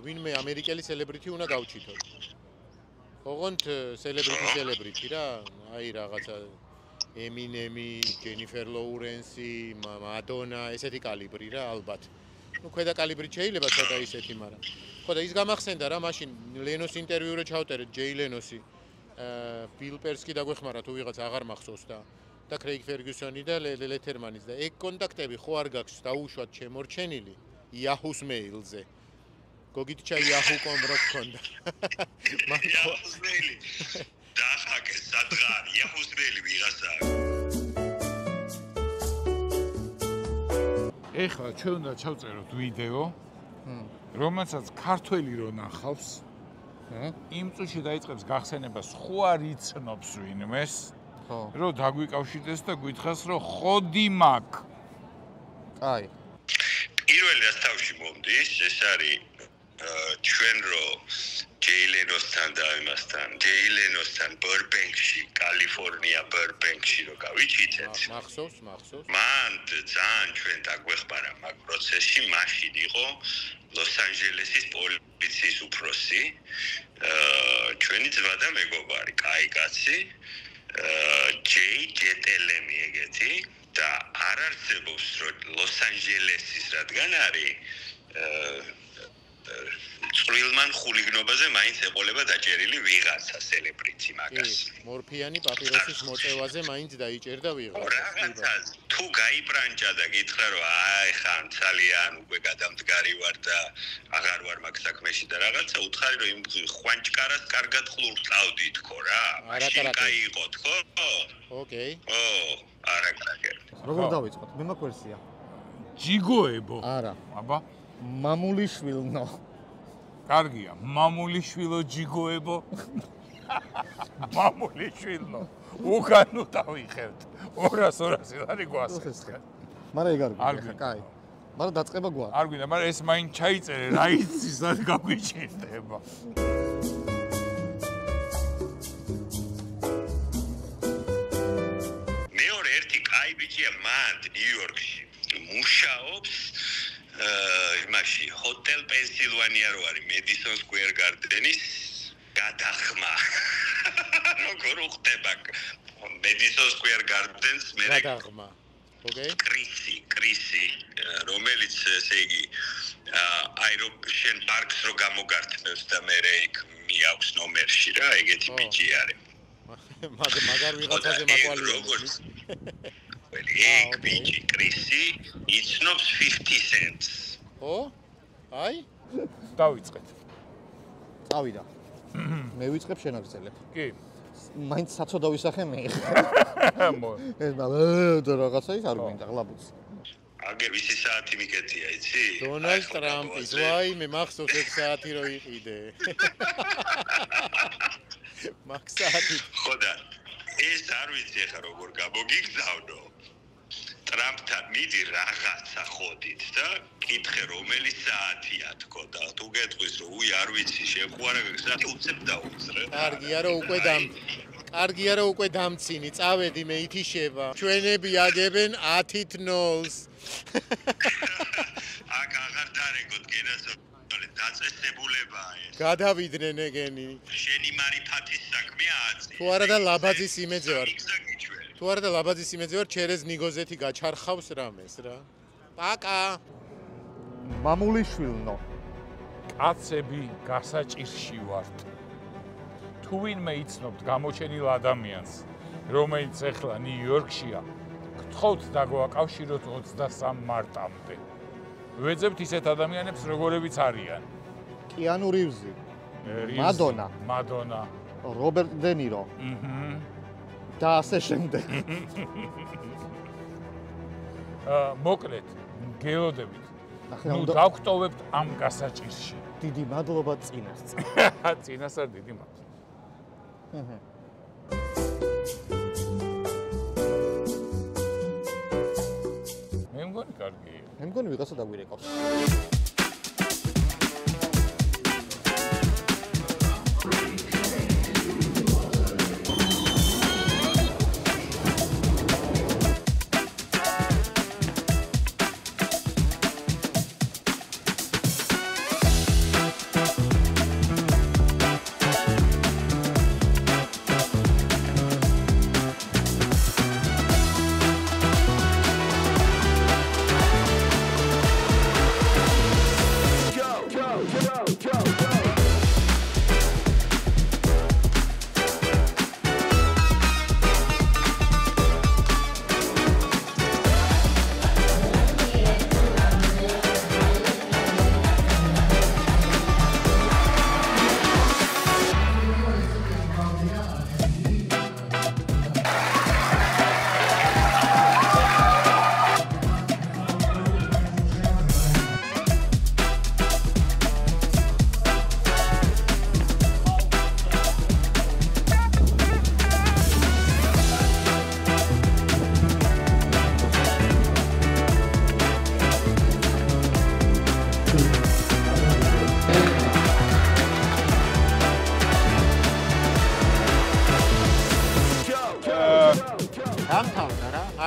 Speaker 1: ვინმე ამერიკელი სელებრიტი უნდა გავჩითოთ. ოღონდ სელებრიტი რა, აი რაღაცა ემინემი, ჯენიფერ ლოურენსი, მადონა, ესეთი კალიბრი რა ალბათ. ნუ ქვედა კალიბრით შეიძლება ცოტა ისეთი, მაგრამ ხო და ის გამახსენდა რა, მაშინ ლენოს ინტერვიუ რო ჩავტერეთ, ჯეი ლენოსი, ბილ პერსკი დაგვეხმარა თუ ვიღაც აღარ მახსოვს და კრეიგ ფერგუსონი და ლეთერმანის და ეგ კონტაქტები ხო არ გაქვს დაუშვათ შემორჩენილი Yahoo-ს მეილზე. გოგიჩა Yahoo.com რო გქონდა.
Speaker 13: Yahoo-ს მეილი. დაახაკე სადღარ Yahoo-ს მეილი ვიღაცა.
Speaker 3: ეხლა ჩვენ უნდა ჩავწეროთ ვიდეო, რომელსაც ქართველი რო ნახავს, იმ წუთში დაიწყებს გახსენებას ხო არ იცნობს ვინმეს, რომ დაგვიკავშირდეს და გითხრას რომ ხოდი მაგ.
Speaker 4: აი.
Speaker 13: პირველი რაც თავში მომდის, ეს არის ჩვენ რო ჯეი ლენოსთან და იმასთან, ჯეი ლენოსთან ბერბენკში, კალიფორნია ბერბენკში რო გავიჩიტეთ.
Speaker 1: მახსოვს.
Speaker 13: მან ძალიან ჩვენ დაგვეხმარა მაგ პროცესში, მაშინ იყო ლოს-ანჯელესის პოლიციის უფროსი, ჩვენი ძმა და მეგობარი, კაი კაცი, ჯეი ჯეტელემი ეგეთი და არ არსებობს რომ ლოს-ანჯელესის რადგან არის წვრილმან ხულიგნობაზე მაინც ეყოლება დაჭერილი ვიღაცა სელებრიტი მაგას.
Speaker 1: მორფიანი პაპიროსის მოწევაზე მაინც დაიჭერდა ვიღაცა.
Speaker 13: რაღაცა თუ გაიბრანჭა და გითხრა რომ აი ხან ძალიან უკვე გადამდგარი ვარ და აღარ ვარ მაგ საქმეში და რაღაცა უთხარი რომ იმ ხვანჭკარას კარგად ხლურწავდი თქო რა. მაშინ კაი იყო თქო?
Speaker 1: ოკეი.
Speaker 13: არა კარგი.
Speaker 4: როგორ დავიწყოთ? მე მაქვს ვერსია.
Speaker 3: ჯიგოებო.
Speaker 4: არა.
Speaker 3: აბა.
Speaker 4: მამულიშვილნო.
Speaker 3: კარგია, მამულიშვილო ჯიგოებო. მამულიშვილო. უკანო დავიხევთ. 200 ლარი გვასწრე.
Speaker 4: მაგრამ ეგ არ გვინდა, კაი. მაგრამ დაწყება გვაქვს.
Speaker 3: არ გვინდა, მაგრამ ეს მაინც ჩაიწერე, რა იცის და გაგვიჭირდება.
Speaker 13: მეორე ერთი კაი ბიჭია მან ნიუ-იორკში მუშაობს იმაში ჰოტელ პენსილვანია რო არის მედისონ სკვეერ გარდენის გადახმა. როგორ უხდება მედისონ სკვეერ გარდენს მე
Speaker 1: გადახმა. ოკეი.
Speaker 13: კრისი რომელიც ესე იგი აი რო შენ პარკს რო გამოგართმევს და მე იქ აქვს ნომერში რა, ეგეთი ბიჭი არის.
Speaker 1: მაგარ ვიღაცაზე მაყვალია.
Speaker 13: ეგ ბიჭი კრისი იცნობს 50 cents.
Speaker 1: ო? აი?
Speaker 5: დავიწყეთ.
Speaker 4: წავიდა. მე ვიწყებ შენ აგრძელებ.
Speaker 5: კი.
Speaker 4: მაინც საცოდო ვისახე მე. ეს რაღაცა ის არ მინდა გლაბუც.
Speaker 13: აგერ ვისი საათი მიკეთია, იცი?
Speaker 1: დონალდ ტრამპი, ვაი, მე მახსოვს ეგ საათი რო იყიდე. მაგ საათი.
Speaker 13: ხოდა, ეს არ ვიცი ახლა როგორ გამოგიგზავნო. ტრამპთან მიდი რაღაცა ხოდით და კითხე რომელი საათია თქო და თუ გეტყვის რომ უი არ ვიცი შეყვარა საათი უცებ დაუძრე.
Speaker 1: კარგია რომ უკვე დამცინი, წავედი მე ითიშება. ჩვენები აგებენ 10-ით 0-ს.
Speaker 13: აქ აღარ დარეგოთ გენასწავლე დაწესებულებაა ეს.
Speaker 1: გადავიდნენ ეგენი.
Speaker 13: შენი მარიფათის საქმეა აწი.
Speaker 1: თუ არა და ლაბაძის იმედზე ვარ. თუ არა და ლაბაძის იმედზე ვარ, ჩერეს ნიგოზეთი გაჩარხავს რამეს რა. პაკა.
Speaker 4: მამულიშვილნო.
Speaker 5: კაცები გასაჭირში ვართ. თუ ვინმე იცნობთ გამოჩენილ ადამიანს, რომელიც ახლა ნიუ-იორკშია, გთხოვთ დაგვაკავშიროთ 23 მარტამდე. ვეძებთ ისეთ ადამიანებს, როგორებიც არიან.
Speaker 4: კიანუ რივზი. მადონა. რობერტ დე ნირო. და ასე შემდეგ.
Speaker 5: მოკლედ, გელოდებით. ნუ დავგვტოვებთ ამ გასაჭირში.
Speaker 4: დიდი მადლობა წინას.
Speaker 5: წინასწარ დიდი მადლობა. მე მგონი კარგია.
Speaker 4: მე მგონი ვიღაცა დაგვირეკავს.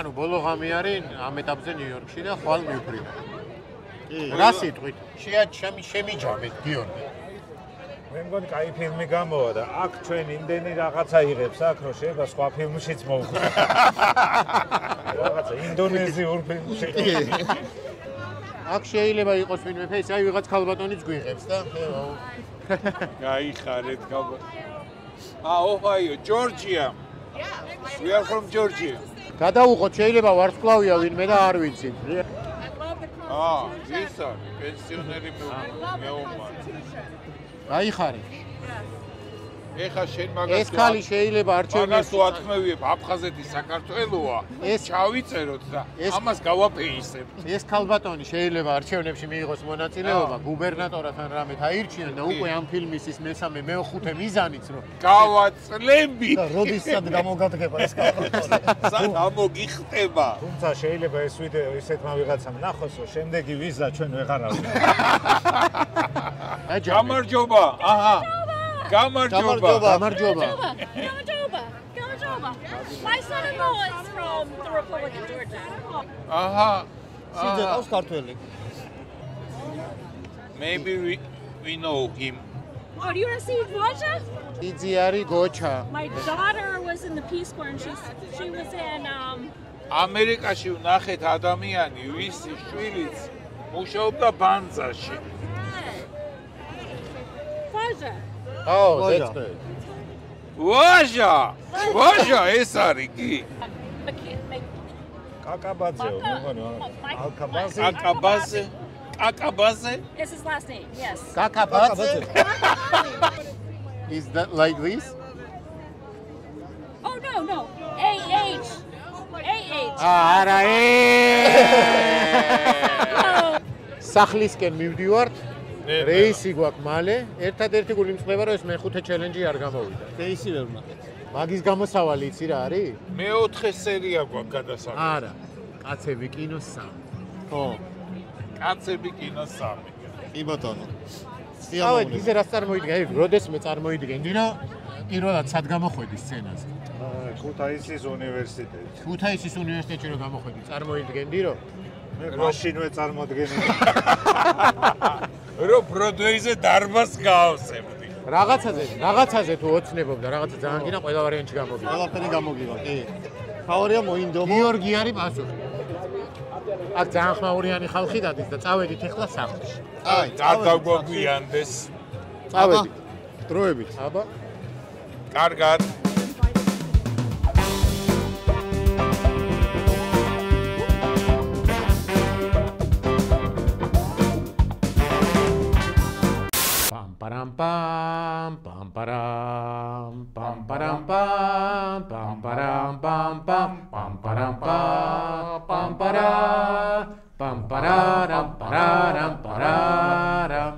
Speaker 4: ანუ ბოლო ღამე არის ამ ეტაპზე ნიუ-იორკში და ხვალ მივფრინე. რა სიტყვით? შემიჯამეთ გიორგი.
Speaker 5: მე მგონი კაი ფილმი გამოვა და აქ ჩვენ იმდენი რაღაცა იღებს აქ რომ შეიძლება სხვა ფილმშიც მოვხდეთ. რაღაცა ინდონეზიურ ფილმში.
Speaker 1: აქ შეიძლება იყოს ვინმე ფეის, აი ვიღაც ქალბატონიც გვიღებს და
Speaker 3: გაიხარეთ Ohio, Georgia. We are from Georgia.
Speaker 1: გადავუყოთ, შეიძლება ვარსკვლავია ვინმე და არ ვიცით.
Speaker 3: ვისა, პენსიონერი მეომარი.
Speaker 1: გაიხარეთ.
Speaker 3: ეხა შენ მაგას
Speaker 1: ეს ქალი შეიძლება არჩევნებს
Speaker 3: მაგას ვათქმევიებ, აფხაზეთის საქართველოა. ჩავიწეროთ და ამას გავაფეისებ.
Speaker 1: ეს ქალბატონი შეიძლება არჩევნებში მიიღოს მონაწილეობა, გუბერნატორად ან რამეთ აირჩიონ და უკვე ამ ფილმის ის მესამე მეოხუთე მიზანიც რომ
Speaker 3: გავაწლები.
Speaker 4: და როდესაც გამოგადგება ეს ქალბატონი?
Speaker 3: სად ამოგიხტება?
Speaker 5: თუმცა შეიძლება ეს ვიდეო ისეთმა ვიღაცამ ნახოს, რომ შემდეგი ვიზა ჩვენ ვეღარავთ.
Speaker 3: გამარჯობა. აჰა.
Speaker 12: Gamardjoba. My son-in-law is from the Republic of Georgia.
Speaker 4: სიძე ქართველი.
Speaker 3: Maybe we know him.
Speaker 12: Oh, do you want to see Georgia?
Speaker 1: Idzi ari gocha.
Speaker 12: My daughter was in the Peace Corps and she was in
Speaker 3: ამერიკაში ვნახეთ ადამიანი, ვისი შვილიც მუშაობდა ბანძაში.
Speaker 12: Faja.
Speaker 4: ზეწე.
Speaker 3: ვაჟა, ეს არის კი.
Speaker 5: კაკაბაძეო, მეგონი, კაკაბაზე.
Speaker 12: It's his last name, yes.
Speaker 4: Kakabadze. Is that like this?
Speaker 12: Oh, no. A-H.
Speaker 4: არა სახლისკენ მივდივართ. რეისი გვაქვს მალე. ერთადერთი გული მწდება რომ ეს მეხუთე ჩელენჯი არ გამოვიდა. რეისი ვერ ვნახეთ. მაგის გამოსავალი იცი რა არის?
Speaker 3: მეოთხე სერია გვაქვს გადასახადი.
Speaker 4: არა. კაცები კინო 3. ხო.
Speaker 3: კაცები კინო 3.
Speaker 4: კი ბატონო. ავეთ ისე რას წარმოიდგენ? როდესმე წარმოიდგენდი რომ პირველად სად გამოხვედი სცენაზე?
Speaker 5: ქუთაისის უნივერსიტეტში.
Speaker 4: ქუთაისის უნივერსიტეტში რომ გამოხვედი, წარმოიდგენდი რომ
Speaker 5: მე მაშინვე წარმოდგენდი.
Speaker 3: რომ ბროდვეიზე დარბაზს გაავსებდი.
Speaker 4: რაღაცაზე თუ ოცნებობდა, რაღაცა ძალიან გინა ყველა ვარიანტში გამოგივა. ყველაფერი გამოგივა, კი. ფავორია მოინდომო. გიორგი არის პასუხი. აქ ძალიან ხმაურიანი ხალხი დადის და წავედით ახლა სახლში.
Speaker 3: აი, დაგგვიანდეს.
Speaker 4: წავედით. დროებით. აბა.
Speaker 3: კარგად.
Speaker 4: Pam pam pam param pam param pam pam param pam pam pam param pam pam pararam pararam pararam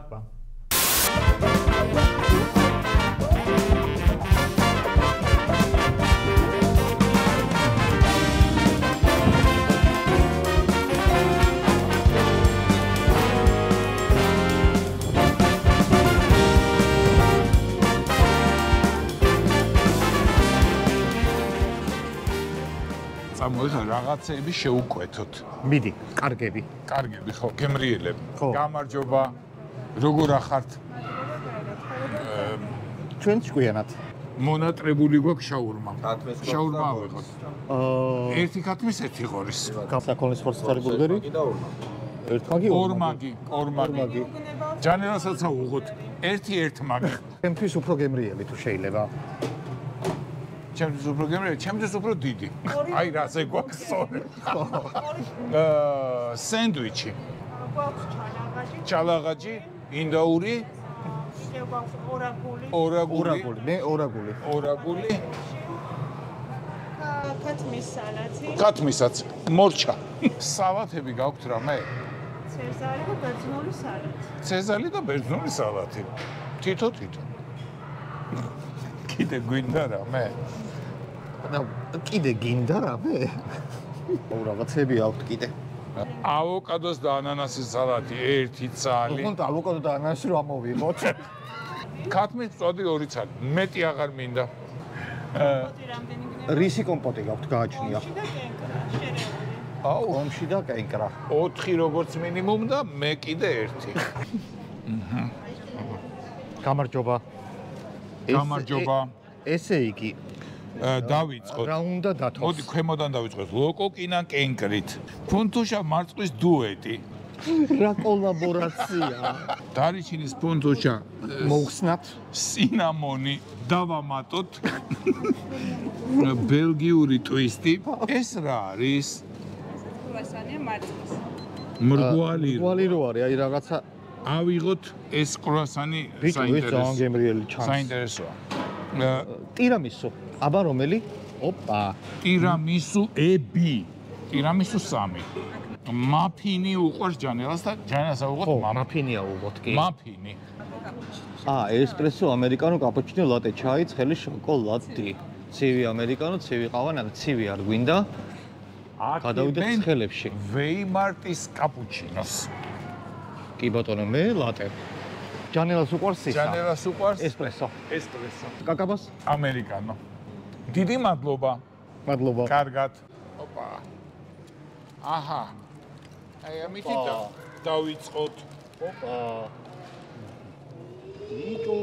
Speaker 3: მოიხა რაღაცეები შეუკვეთოთ.
Speaker 4: მიდი, კარგები.
Speaker 3: კარგები, ხო, გემრიელები. გამარჯობა. როგორ ახართ?
Speaker 6: ჩვენ ჭკვიანად.
Speaker 3: მონატრებული გვაქვს შაურმა. შაურმა ავიღოთ. ერთი ქათმის ერთი ღორის.
Speaker 6: საკონლის ხორცთარი ბურგერი? ერთმაგი?
Speaker 3: ორმაგი. ჯანელასაც ავიღოთ. ერთ მაგი.
Speaker 6: ჩემთვის უფრო გემრიელი თუ შეიძლება.
Speaker 3: ჩემთვის უფრო გემრიელი, ჩემთვის უფრო დიდი. აი რაზე გვაქვს სწორედ. სენდვიჩი. ჩალაღაჯი, ინდაური. ორაგული.
Speaker 6: მე ორაგული.
Speaker 14: ქათმის სალათი.
Speaker 3: ქათმისაც, მორჩა. სალათები გაქვთ რამე?
Speaker 14: ცეზარი და ბერძნული სალათი.
Speaker 3: ცეზარი და ბერძნული სალათი. თითო. კიდე გვინდა რამე?
Speaker 6: კიდე გინდა რამე? რაღაცები აქვთ კიდე.
Speaker 3: ავოკადოს და ანანასის სალათი, ერთი ცალი.
Speaker 6: თუნდაც ავოკადო და ანანასი რა მოვიღოთ?
Speaker 3: ქათმის წოდი 2 ცალი. მეტი აღარ მინდა.
Speaker 6: რისი კომპოტი გაქვთ გააჩნია? აუ, ომში და კენკრა.
Speaker 3: 4 როგორც მინიმუმ და მე კიდე 1.
Speaker 6: გამარჯობა. ესე იგი
Speaker 3: დავიწყოთ.
Speaker 6: რა უნდა დათოს?
Speaker 3: მოდი ქვემოდან დავიწყოთ. ლოკოკინა კენკრით. ფუნთუშა მარწყვის დუეტი.
Speaker 6: რა კოლაბორაცია?
Speaker 3: დარიჩინის ფუნთუშა
Speaker 6: მოხსნათ.
Speaker 3: სინამონი დავამატოთ. ბელგიური ტვისტი. ეს რა არის?
Speaker 14: კრუასანი მარწყვის.
Speaker 3: მრგვალი
Speaker 6: რო არის, აი რაღაცა
Speaker 3: ავიღოთ ეს კრუასანი საინტერესოა.
Speaker 6: ტირამისუ. აბა რომელი? ოპა.
Speaker 3: ტირამისუ ები. ტირამისუ 3. მაფინი უყვარს ჯანელას და ჯანელას ავიღოთ
Speaker 6: მაფინია უღოთ კი.
Speaker 3: მაფინი.
Speaker 6: ესპრესო, ამერიკანო, კაპუჩინო, ლატე, ჩაი, ცხელი შოკოლადი. ცივი ამერიკანო, ცივი ყავა, ცივი არ გვინდა. გადავიდეთ ცხელებში.
Speaker 3: ვეიმარტის კაპუჩინოს.
Speaker 6: კი ბატონო, მე ლატე. ჯანელას უყვარს ისა.
Speaker 3: ჯანელას უყვარს
Speaker 6: ესპრესო. კაკაბას?
Speaker 3: ამერიკანო. დიდი მადლობა. კარგად. ოპა. აჰა. აი ამითი დავიწყოთ.
Speaker 6: ოპა. იტო.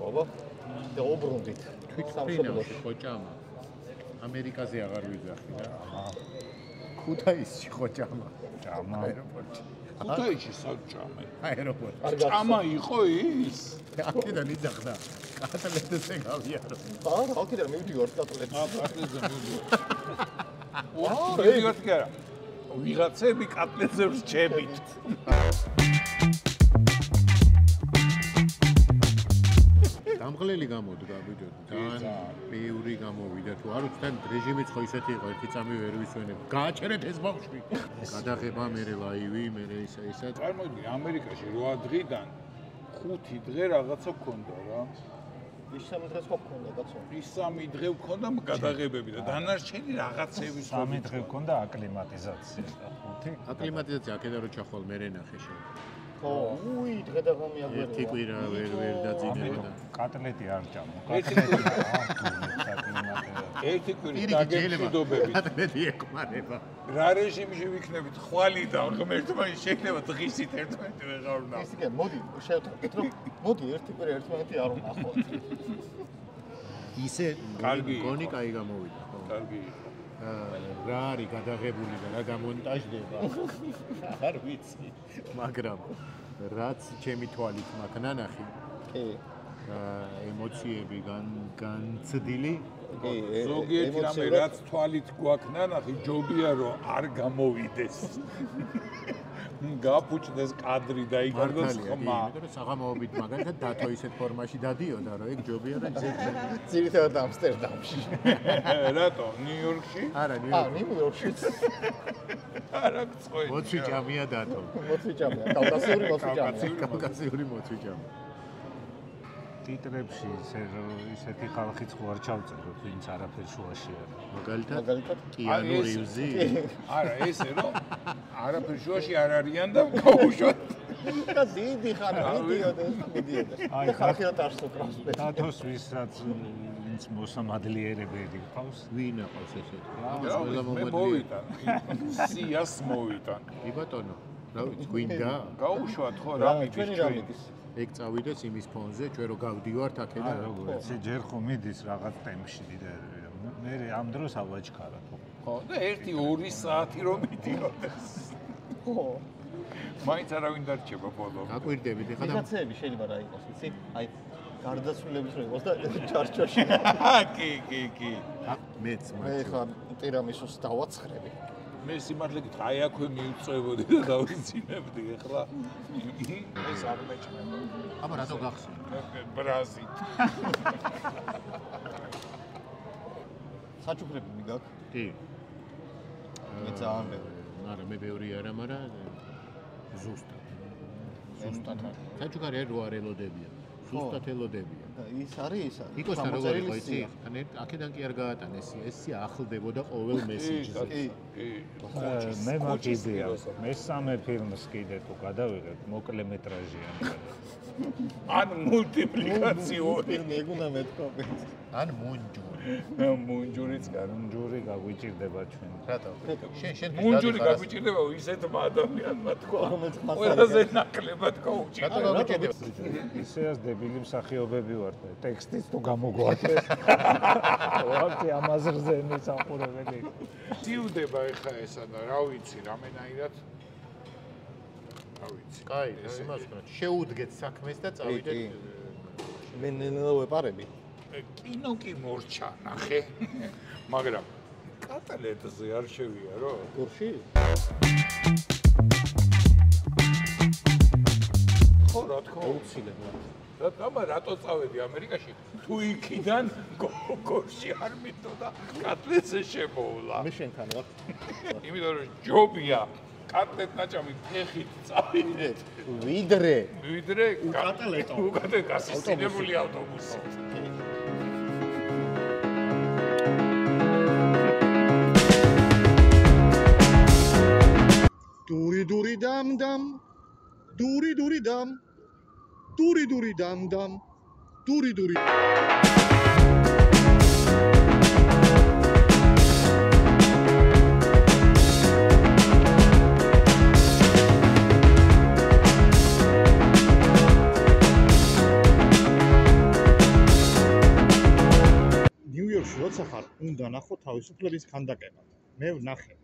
Speaker 6: აბა. და
Speaker 4: ქუთაისში ხო ჭამა?
Speaker 5: ჭამა.
Speaker 4: აეროპორტში.
Speaker 3: ქუთაისში საჭამე.
Speaker 4: აეროპორტში.
Speaker 3: ჭამა იყო ის?
Speaker 4: აქედან იძახდა. კატლეტზე გავიარო.
Speaker 6: აქედან მივდივარ კატლეტზე.
Speaker 3: კატლეტზე მივდივარ. მივდივარ კი არა. ვიღაცები კატლეტზე რჩებით.
Speaker 1: დამღლელი გამოდგა ბიჭო ძალიან პიური გამოვიდა თუ არ უცთან რეჟიმიც ხო ისეთი იყო ერთი წამი ვერ ვისვენებ გააჩერეთ ეს ბავშვი გადაღება მე ლაივი მე ისა
Speaker 3: წარმოიდგინე ამერიკაში 8 დღიდან 5 დღე რაღაცა გქონდა რა
Speaker 6: ის 3 დღეს ხო გქონდა კაცო
Speaker 3: ის 3 დღე გქონდა გადაღებები და დანარჩენი რაღაცები
Speaker 5: 3 დღე გქონდა აკლიმატიზაცია და 5
Speaker 1: აკლიმატიზაცია აქედან რო ჩახვალ მე ნახე შე
Speaker 6: ხო, უი, დღე და ღამე აგვერია.
Speaker 1: ერთი კვირა ვერ დაძინებდა.
Speaker 5: კატლეტი არ ჭამო. კატლეტი
Speaker 3: ერთი კვირის დაგემშვიდობებით.
Speaker 1: კატლეტი ეკმარება.
Speaker 3: რა რეჟიმში ვიქნებით ხვალი და ღმერთმა შეიძლება დღისით ერთმანეთი ვეღარ ვნახოთ.
Speaker 6: ისე მოდი, შევთანხმდით რომ მოდი ერთი კვირა ერთმანეთი არ ვნახოთ.
Speaker 1: ისე გონი კაი გამოვიდა, ხო?
Speaker 3: კარგი.
Speaker 1: რა არის გადაღებული და რა გამონტაჟდება? არ ვიცი, მაგრამ რაც ჩემი თვალით მაქვს ნანახი.
Speaker 6: კი.
Speaker 1: ემოციები განცდილი.
Speaker 6: კი,
Speaker 3: ზოგიერთი რამე რაც თვალით გვაქვს ნანახი, ჯობია რომ არ გამოვიდეს. გაფუჭდეს კადრი და იგარდეს ხმა.
Speaker 1: იმიტომ რომ საღამოობით მაგალითად დათო ისეთ ფორმაში დადიოდა, რომ ეგ ჯობია რომ
Speaker 6: ძირითადად ამსტერდამში.
Speaker 3: რატო? ნიუ-იორკში?
Speaker 6: არა, ნიუ-იორკში.
Speaker 3: არა, წვე.
Speaker 1: მოცვი ჭამია დათო.
Speaker 6: მოცვი ჭამია, კავკასიური მოცვი ჭამია.
Speaker 1: კავკასიური მოცვი ჭამია.
Speaker 5: ტიტრებში ისეთი ხალხიც ხო არ ჩავწეროთ, ვინც არაფერ შუაში არა.
Speaker 1: მაგალითად კიანუ რივზი?
Speaker 3: არა, ესე რომ არაფერ შუაში არ არიან და გაუშვათ.
Speaker 6: და დიდი ხარ მიდიოდა, მიდიოდა. და ხალხი რა ტარს უკრავს.
Speaker 5: დათოს ვისაც ვინც მოსამადლიერებელი ყავს,
Speaker 1: ვინ ყავს ესეთი?
Speaker 3: მე მოვიტან. სიას მოვიტან.
Speaker 1: კი ბატონო. რა ვიცი, გვინდა?
Speaker 3: გაუშვათ ხო რა მიდის ჩვენ?
Speaker 1: ეგ წავიდეს იმის ფონზე, ჩვენ რო გავდივართ აქედან.
Speaker 5: როგორც ჯერ ხო მიდის რაღაც ტემპში და მე ამ დროს ავაჩქარა ხო.
Speaker 3: ხო, და 1-2 საათი რომ მიდიოდეს.
Speaker 6: ხო.
Speaker 3: მაინც არავინ დარჩება ბოლო.
Speaker 1: აკვირდებით, ეხლა და
Speaker 6: ვიღაცები შეიძლება რა იყოს, იცი? აი, გარდაცვლილების რო იყოს და ჩარჩოში.
Speaker 3: კი.
Speaker 1: მეც
Speaker 6: მე ხა ტირამისუს დავაცხრები.
Speaker 3: მე სიმართლე გითხრა, აი აქვე მივწევოდი და დავიცინებდი ეხლა. ეს არ მეჭმება.
Speaker 1: აბა რატო გახსოვთ?
Speaker 3: ბრაზით.
Speaker 6: საჩუქრები მიგაქვს?
Speaker 1: კი.
Speaker 6: მე ძალიან ბევრი.
Speaker 1: არა, მე ბევრი არა, მაგრამ ზუსტად. საჩუქარი რო არ ელოდებია. ზუსტად ელოდებია.
Speaker 6: ის არის.
Speaker 1: იკოსთან როგორ იყო იცი? აქედან კი არ გაატანეს. ესე ახლდებოდა ყოველ მესიჯზე.
Speaker 6: კი.
Speaker 5: მე მაგიდია. მესამე ფილმს კიდე თუ გადავიღებ, მოკლე მეტრაჟიანი.
Speaker 3: ან მულტიპლიკაციური
Speaker 6: ფილმი ეგუნა მეთქობი.
Speaker 1: ან მუნჯური.
Speaker 3: მუნჯურიც
Speaker 5: მუნჯური გაგვიჭირდება ჩვენ.
Speaker 1: რატო? შენ
Speaker 3: მუნჯური გაგვიჭირდება ისეთმა ადამიანმა თქვა. ყველაზე ნაკლებად გაუჭირდება.
Speaker 1: რატო გაგვიჭირდება?
Speaker 5: ისეას დებილი მსახიობები ვართ. ტექსტიც თუ გამოგვაქვს. ვართ ამაზრზე მისახურებელი.
Speaker 3: დიუდება ეხა ესა და რა ვიცი, რამენაირად რა ვიცი.
Speaker 1: კაი, იმას ვქნა, შეუდგეთ საქმეს და წავიდეთ.
Speaker 6: მე ნელა ვეპარები.
Speaker 3: კინო კი მორჩა, ნახე. მაგრამ კატალეტზე არ შევიარო.
Speaker 6: გორში?
Speaker 3: ხო, რა თქმა უნდა.
Speaker 6: აუცილებლად.
Speaker 3: რატო წავედი ამერიკაში? თუ იქიდან გორში არ მიდოდა კატლეტზე შემოვლა.
Speaker 6: მე შენთან ვარ.
Speaker 3: იმიტომ რომ ჯობია კატლეტ ნაჭამი ფეხით წავიდეთ.
Speaker 6: ვიდრე
Speaker 3: კატლეტო. უკეთე გასისტინებული ავტობუსი.
Speaker 15: Duri dam dam, duri dam, duri dam dam, duri. ნიუ-იორკში როცა ხარ, უნდა ნახო თავისუფლების ქანდაკება. მე ვნახე.